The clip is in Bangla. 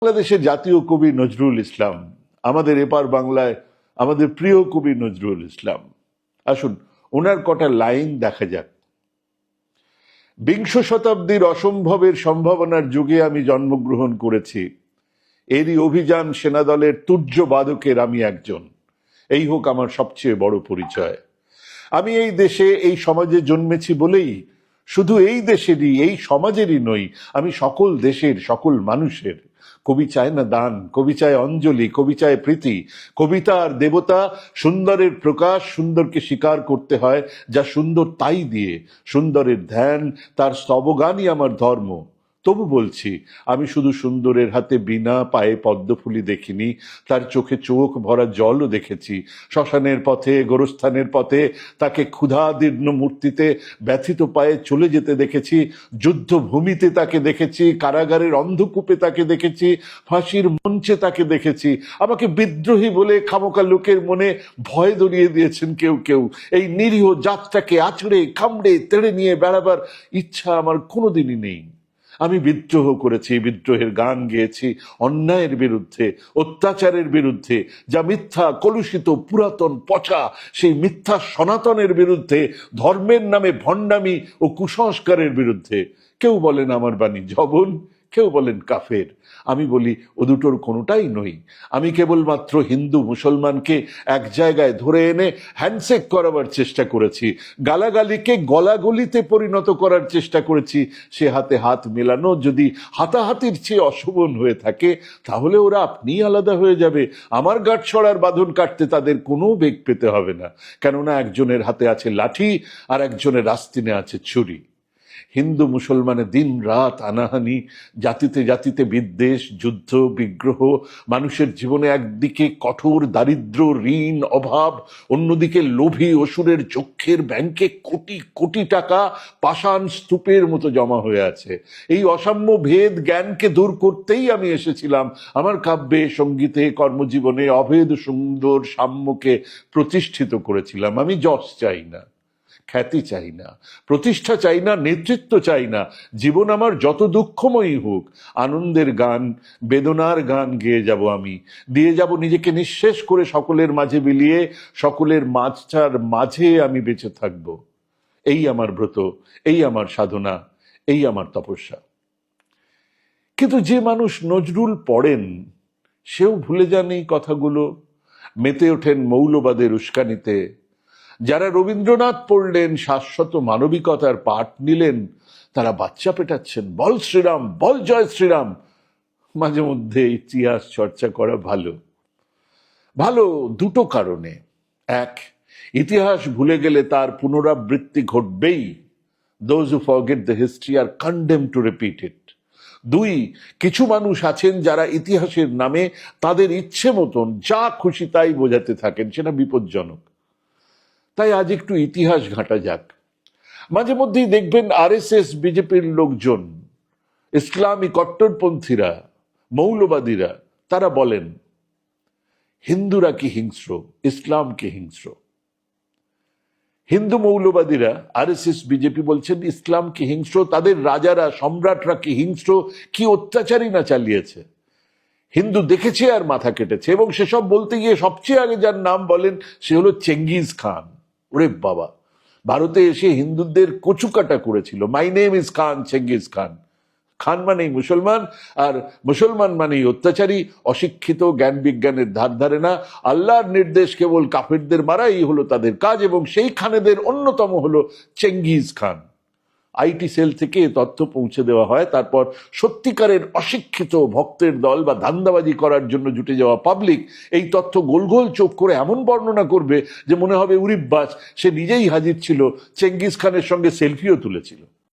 বাংলাদেশের জাতীয় কবি নজরুল ইসলাম, আমাদের এপার বাংলায় আমাদের প্রিয় কবি নজরুল ইসলাম। আসুন ওনার কটা লাইন দেখা যাক। বিংশ শতাব্দীর অসম্ভবের সম্ভাবনার যুগে আমি জন্মগ্রহণ করেছি, এরই অভিযান সেনাদলের তুর্য বাদকের আমি একজন। এই হোক আমার সবচেয়ে বড় পরিচয়। আমি এই দেশে এই সমাজে জন্মেছি বলেই শুধু এই দেশেরই এই সমাজেরই নই, আমি সকল দেশের সকল মানুষের। কবি চায় না দান, কবি চায় অঞ্জলি, কবি চায় প্রীতি। কবিতা আর দেবতা, সুন্দরের প্রকাশ, সুন্দরকে স্বীকার করতে হয় যা সুন্দর তাই দিয়ে। সুন্দরের ধ্যান, তার স্তবগানই আমার ধর্ম। তবু বলছি, আমি শুধু সুন্দরের হাতে বীণা, পায়ে পদ্মফুলি দেখিনি, তার চোখে চোখ ভরা জলও দেখেছি। শ্মশানের পথে, গোরস্থানের পথে তাকে ক্ষুধাদীর্ণ মূর্তিতে ব্যথিত পায়ে চলে যেতে দেখেছি। যুদ্ধভূমিতে তাকে দেখেছি, কারাগারের অন্ধকূপে তাকে দেখেছি, ফাঁসির মঞ্চে তাকে দেখেছি। আমাকে বিদ্রোহী বলে খামোকা লোকের মনে ভয় ধরিয়ে দিয়েছেন কেউ কেউ। এই নিরীহ জাতটাকে আছড়ে কামড়ে তেড়ে নিয়ে বেড়াবার ইচ্ছা আমার কোনোদিনই নেই। আমি বিদ্রোহ করেছি, বিদ্রোহের গান গেয়েছি অন্যায়ের বিরুদ্ধে, অত্যাচারের বিরুদ্ধে, যা মিথ্যা, কলুষিত, পুরাতন, পচা, সেই মিথ্যা সনাতনের বিরুদ্ধে, ধর্মের নামে ভণ্ডামি ও কুসংস্কারের বিরুদ্ধে। কেউ বলেন আমার বাণী জবন, কেউ বলেন কাফের। আমি বলি ও দুটোর কোনোটাই নই। আমি কেবলমাত্র হিন্দু মুসলমানকে এক জায়গায় ধরে এনে হ্যান্ডশেক করাবার চেষ্টা করেছি, গালাগালিকে গলাগলিতে পরিণত করার চেষ্টা করেছি। সে হাতে হাত মেলানো যদি হাতাহাতির চেয়ে অশোভন হয়ে থাকে, তাহলে ওরা আপনিই আলাদা হয়ে যাবে। আমার গাঁট ছড়ার বাঁধন কাটতে তাদের কোনো বেগ পেতে হবে না, কেননা একজনের হাতে আছে লাঠি আর একজনের আস্তিনে আছে ছুরি। হিন্দু মুসলমানের দিন রাত আনাহানি, জাতিতে জাতিতে বিদ্বেষ, যুদ্ধ, বিগ্রহ, মানুষের জীবনে একদিকে কঠোর দারিদ্র, ঋণ, অভাব, অন্যদিকে লোভী অসুরের চক্ষের ব্যাংকে কোটি কোটি টাকা পাষাণ স্তূপের মতো জমা হয়ে আছে। এই অসাম্য ভেদ জ্ঞানকে দূর করতেই আমি এসেছিলাম। আমার কাব্যে, সঙ্গীতে, কর্মজীবনে অভেদ সুন্দর সাম্যকে প্রতিষ্ঠিত করেছিলাম। আমি যশ চাই না, খ্যাতি চাই না, প্রতিষ্ঠা চাই না, নেতৃত্ব চাই না। জীবন আমার যত দুঃখময়ী হোক, আনন্দের গান, বেদনার গান গেয়ে যাব আমি, দিয়ে যাব নিজেকে নিঃশেষ করে সকলের মাঝে বিলিয়ে, সকলের মাঝটার মাঝে আমি বেঁচে থাকব। এই আমার ব্রত, এই আমার সাধনা, এই আমার তপস্যা। কিন্তু যে মানুষ নজরুল পড়েন সেও ভুলে যান এই কথাগুলো, মেতে ওঠেন মৌলবাদের উস্কানিতে। যারা রবীন্দ্রনাথ পড়লেন, শাশ্বত মানবিকতার পাঠ নিলেন, তারা বাচ্চা পেটাচ্ছেন, বল শ্রীরাম, বল জয় শ্রীরাম। মাঝে মধ্যে ইতিহাস চর্চা করা ভালো। ভালো দুটো কারণে। এক, ইতিহাস ভুলে গেলে তার পুনরাবৃত্তি ঘটবেই। Those who forget the history are condemned to repeat it. দুই, কিছু মানুষ আছেন যারা ইতিহাসের নামে তাদের ইচ্ছে মতন যা খুশি তাই বোঝাতে থাকেন, সেটা বিপজ্জনক। তাই আজ একটু ইতিহাস ঘাঁটা যাক। মাঝে মধ্যেই দেখবেন আরএসএস, বিজেপির লোকজন, ইসলামী কট্টরপন্থীরা, মৌলবাদীরা, তারা বলেন হিন্দুরা কি হিংস্র, ইসলাম কি হিংস্র। হিন্দু মৌলবাদীরা, আরএসএস, বিজেপি বলছেন ইসলাম কি হিংস্র, তাদের রাজারা, সম্রাটরা কি হিংস্র, কি অত্যাচারই না চালিয়েছে। হিন্দু দেখেছে আর মাথা কেটেছে। এবং সেসব বলতে গিয়ে সবচেয়ে আগে যার নাম বলেন সে হলো চেঙ্গিজ খান। ওরে বাবা, ভারতে এসে হিন্দুদের কচুকাটা করেছিল। মাই নেম ইজ খান, চেঙ্গিজ খান। খান মানেই মুসলমান, আর মুসলমান মানেই অত্যাচারী, অশিক্ষিত, জ্ঞান বিজ্ঞানের ধার ধারে না। আল্লাহর নির্দেশ কেবল কাফেরদের মারাই হলো তাদের কাজ, এবং সেই খানেদের অন্যতম হলো চেঙ্গিজ খান। আইটি সেল থেকে তথ্য পৌঁছে দেওয়া হয়, তারপর সত্যিকারের অশিক্ষিত ভক্তের দল বা ধান্দাবাজি করার জন্য জুটে যাওয়া পাবলিক এই তথ্য গোল গোল চোখ করে এমন বর্ণনা করবে যে মনে হবে উরিব্বাস, সে নিজেই হাজির ছিল, চেঙ্গিজ খানের সঙ্গে সেলফিও তুলেছিল।